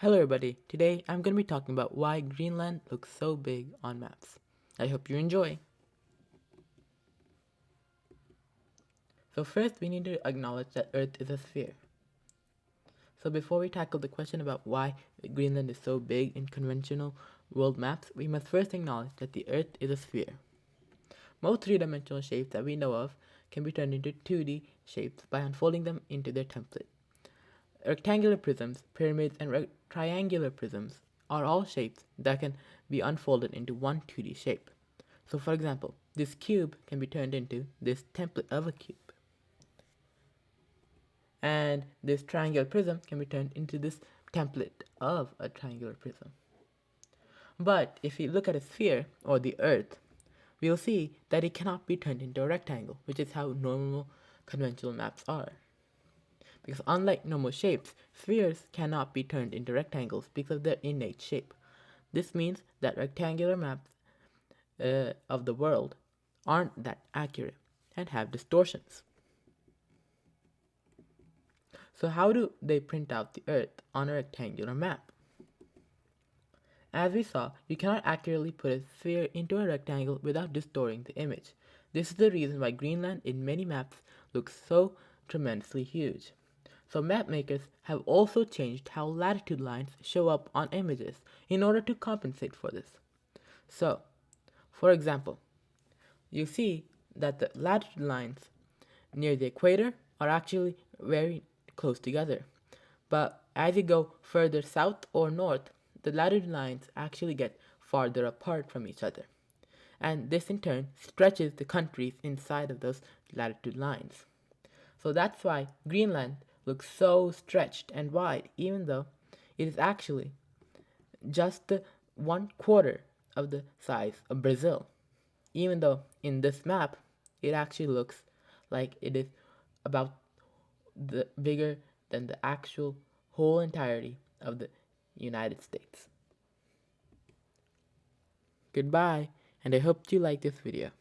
Hello everybody, today I'm going to be talking about why Greenland looks so big on maps. I hope you enjoy. So first we need to acknowledge that Earth is a sphere. So before we tackle the question about why Greenland is so big in conventional world maps, we must first acknowledge that the Earth is a sphere. Most three-dimensional shapes that we know of can be turned into 2D shapes by unfolding them into their template. Rectangular prisms, pyramids, and triangular prisms are all shapes that can be unfolded into one 2D shape. So for example, this cube can be turned into this template of a cube. And this triangular prism can be turned into this template of a triangular prism. But if we look at a sphere, or the Earth, we'll see that it cannot be turned into a rectangle, which is how normal conventional maps are. Because unlike normal shapes, spheres cannot be turned into rectangles because of their innate shape. This means that rectangular maps of the world aren't that accurate and have distortions. So how do they print out the Earth on a rectangular map? As we saw, you cannot accurately put a sphere into a rectangle without distorting the image. This is the reason why Greenland in many maps looks so tremendously huge. So map makers have also changed how latitude lines show up on images in order to compensate for this. So, for example, you see that the latitude lines near the equator are actually very close together. But as you go further south or north, the latitude lines actually get farther apart from each other. And this in turn stretches the countries inside of those latitude lines. So that's why Greenland looks so stretched and wide, even though it is actually just the 1/4 of the size of Brazil. Even though in this map, it actually looks like it is about the bigger than the actual whole entirety of the United States. Goodbye, and I hope you like this video.